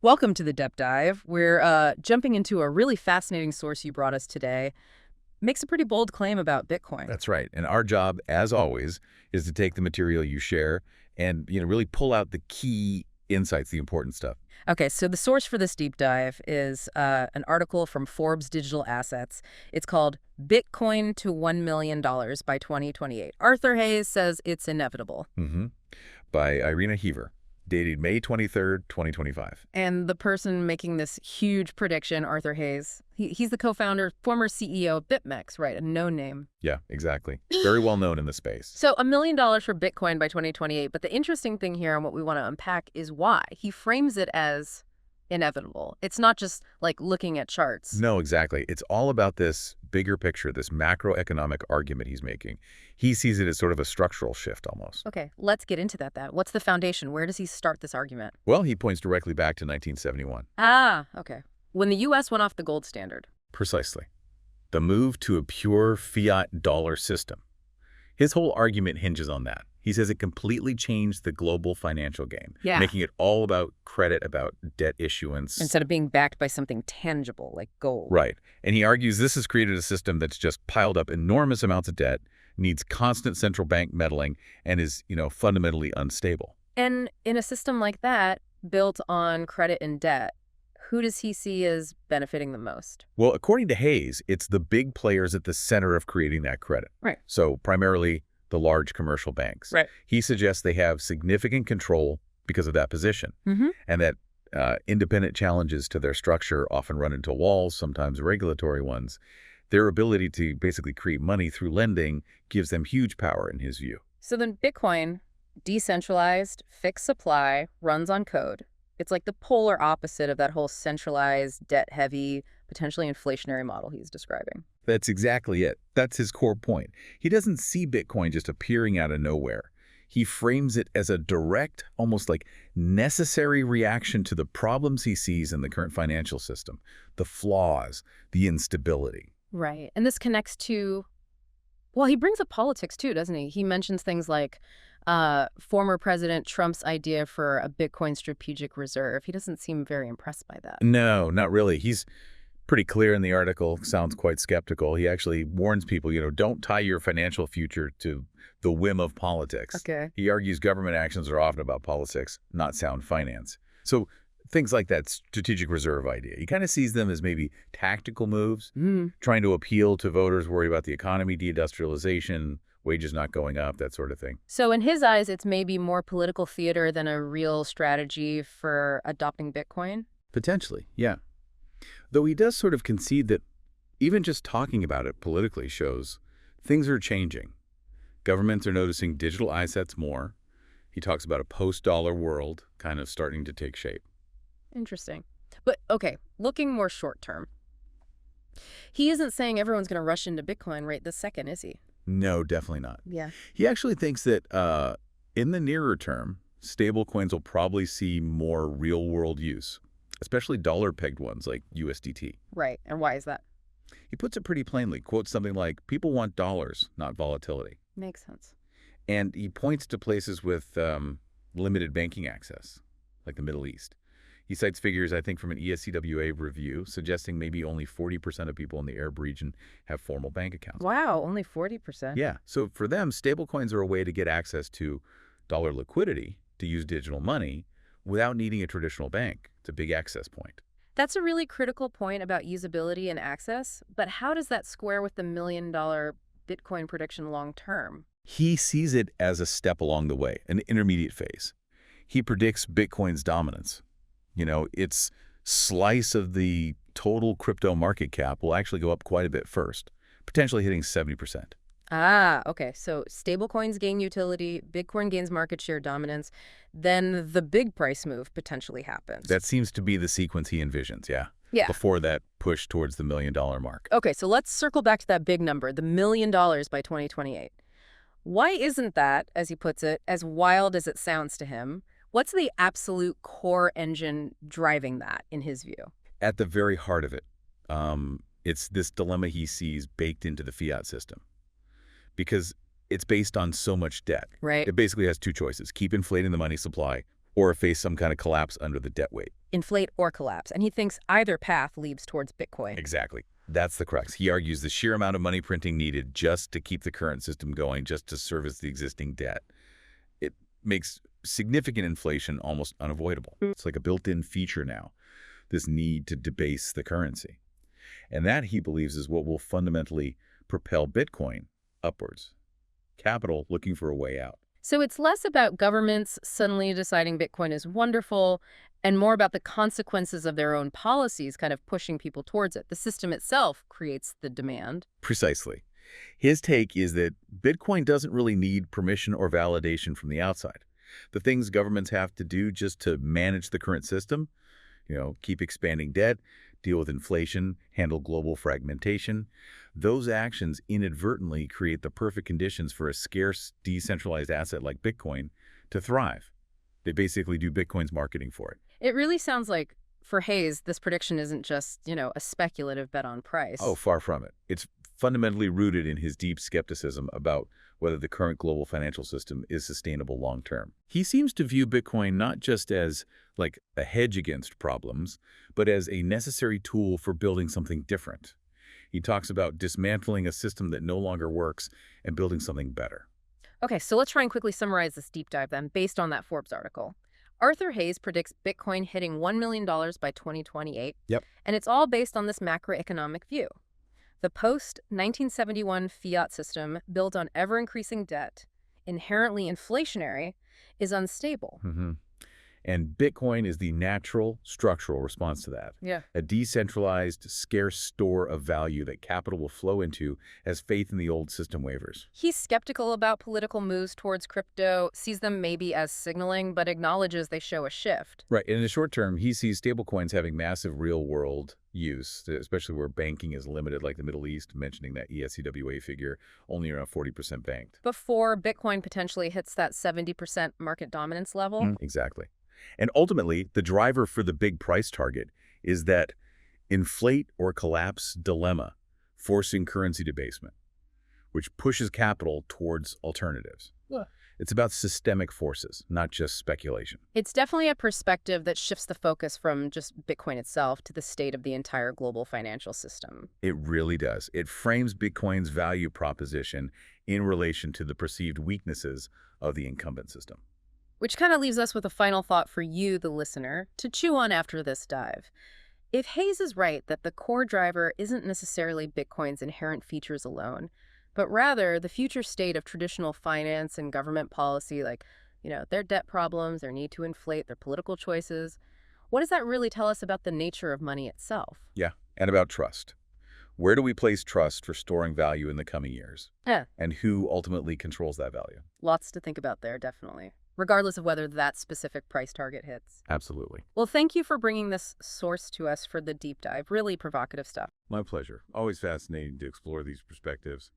Welcome to the Depth Dive. We're jumping into a really fascinating source you brought us today. Makes a pretty bold claim about Bitcoin. That's right. And our job, as always, is to take the material you share and really pull out the key insights, the important stuff. Okay, so the source for this deep dive is an article from Forbes Digital Assets. It's called Bitcoin to $1 million by 2028. Arthur Hayes says it's inevitable. By Irina Heaver, dated May 23rd, 2025. And the person making this huge prediction, Arthur Hayes, he's the co-founder, former CEO of BitMEX, right? A no name. Yeah, exactly. Very well known in the space. So $1 million for Bitcoin by 2028. But the interesting thing here and what we want to unpack is why. He frames it as inevitable. It's not just like looking at charts. No, exactly. It's all about this bigger picture, this macroeconomic argument he's making. He sees it as sort of a structural shift almost. Okay, let's get into that then. What's the foundation? Where does he start this argument? Well, he points directly back to 1971. Ah, okay. When the U.S. went off the gold standard. Precisely. The move to a pure fiat dollar system. His whole argument hinges on that. He says it completely changed the global financial game, making it all about credit, about debt issuance. Instead of being backed by something tangible like gold. Right. And he argues this has created a system that's just piled up enormous amounts of debt, needs constant central bank meddling, and is, fundamentally unstable. And in a system like that, built on credit and debt, who does he see as benefiting the most? Well, according to Hayes, it's the big players at the center of creating that credit. Right. So primarily the large commercial banks. Right. He suggests they have significant control because of that position, and that independent challenges to their structure often run into walls, sometimes regulatory ones. Their ability to basically create money through lending gives them huge power in his view. So then Bitcoin, decentralized, fixed supply, runs on code. It's like the polar opposite of that whole centralized, debt-heavy, potentially inflationary model he's describing. That's exactly it. That's his core point. He doesn't see Bitcoin just appearing out of nowhere. He frames it as a direct, almost like necessary reaction to the problems he sees in the current financial system, the flaws, the instability. Right. And this connects to, well, he brings up politics too, doesn't he? He mentions things like former President Trump's idea for a Bitcoin strategic reserve. He doesn't seem very impressed by that. No, not really. He's pretty clear in the article, sounds quite skeptical. He actually warns people, don't tie your financial future to the whim of politics. Okay. He argues government actions are often about politics, not sound finance. So things like that strategic reserve idea, he kind of sees them as maybe tactical moves, trying to appeal to voters worried about the economy, deindustrialization, wages not going up, that sort of thing. So in his eyes, it's maybe more political theater than a real strategy for adopting Bitcoin? Potentially, yeah. Though he does sort of concede that even just talking about it politically shows things are changing. Governments are noticing digital assets more. He talks about a post-dollar world kind of starting to take shape. Interesting. But, okay, looking more short-term. He isn't saying everyone's going to rush into Bitcoin right this second, is he? No, definitely not. Yeah. He actually thinks that in the nearer term, stablecoins will probably see more real-world use, especially dollar-pegged ones like USDT. Right. And why is that? He puts it pretty plainly, quotes something like, people want dollars, not volatility. Makes sense. And he points to places with limited banking access, like the Middle East. He cites figures, I think, from an ESCWA review, suggesting maybe only 40% of people in the Arab region have formal bank accounts. Wow, only 40%? Yeah. So for them, stablecoins are a way to get access to dollar liquidity, to use digital money, without needing a traditional bank. It's a big access point. That's a really critical point about usability and access, but how does that square with the $1 million Bitcoin prediction long term? He sees it as a step along the way, an intermediate phase. He predicts Bitcoin's dominance. Its slice of the total crypto market cap will actually go up quite a bit first, potentially hitting 70%. Ah, okay. So stablecoins gain utility, Bitcoin gains market share dominance, then the big price move potentially happens. That seems to be the sequence he envisions, yeah. Yeah. Before that push towards the $1 million mark. Okay, so let's circle back to that big number, the $1 million by 2028. Why isn't that, as he puts it, as wild as it sounds to him? What's the absolute core engine driving that, in his view? At the very heart of it, it's this dilemma he sees baked into the fiat system. Because it's based on so much debt. Right. It basically has two choices: keep inflating the money supply or face some kind of collapse under the debt weight. Inflate or collapse. And he thinks either path leads towards Bitcoin. Exactly. That's the crux. He argues the sheer amount of money printing needed just to keep the current system going, just to service the existing debt, it makes significant inflation almost unavoidable. It's like a built-in feature now, this need to debase the currency. And that, he believes, is what will fundamentally propel Bitcoin upwards. Capital looking for a way out. So it's less about governments suddenly deciding Bitcoin is wonderful and more about the consequences of their own policies kind of pushing people towards it. The system itself creates the demand. Precisely. His take is that Bitcoin doesn't really need permission or validation from the outside. The things governments have to do just to manage the current system, keep expanding debt, deal with inflation, handle global fragmentation, those actions inadvertently create the perfect conditions for a scarce, decentralized asset like Bitcoin to thrive. They basically do Bitcoin's marketing for it. It really sounds like, for Hayes, this prediction isn't just, a speculative bet on price. Oh, far from it. It's fundamentally rooted in his deep skepticism about whether the current global financial system is sustainable long-term. He seems to view Bitcoin not just as like a hedge against problems, but as a necessary tool for building something different. He talks about dismantling a system that no longer works and building something better. Okay, so let's try and quickly summarize this deep dive then, based on that Forbes article. Arthur Hayes predicts Bitcoin hitting $1 million by 2028. Yep. And it's all based on this macroeconomic view. The post-1971 Fiat system, built on ever-increasing debt, inherently inflationary, is unstable. And Bitcoin is the natural, structural response to that. Yeah. A decentralized, scarce store of value that capital will flow into as faith in the old system wavers. He's skeptical about political moves towards crypto, sees them maybe as signaling, but acknowledges they show a shift. Right. In the short term, he sees stablecoins having massive real-world use, especially where banking is limited, like the Middle East, mentioning that ESCWA figure, only around 40% banked. Before Bitcoin potentially hits that 70% market dominance level? Exactly. And ultimately, the driver for the big price target is that inflate or collapse dilemma, forcing currency debasement, which pushes capital towards alternatives. It's about systemic forces, not just speculation. It's definitely a perspective that shifts the focus from just Bitcoin itself to the state of the entire global financial system. It really does. It frames Bitcoin's value proposition in relation to the perceived weaknesses of the incumbent system. Which kind of leaves us with a final thought for you, the listener, to chew on after this dive. If Hayes is right that the core driver isn't necessarily Bitcoin's inherent features alone, but rather the future state of traditional finance and government policy, like, their debt problems, their need to inflate, their political choices, what does that really tell us about the nature of money itself? Yeah, and about trust. Where do we place trust for storing value in the coming years? And who ultimately controls that value? Lots to think about there, definitely, regardless of whether that specific price target hits. Absolutely. Well, thank you for bringing this source to us for the deep dive. Really provocative stuff. My pleasure. Always fascinating to explore these perspectives.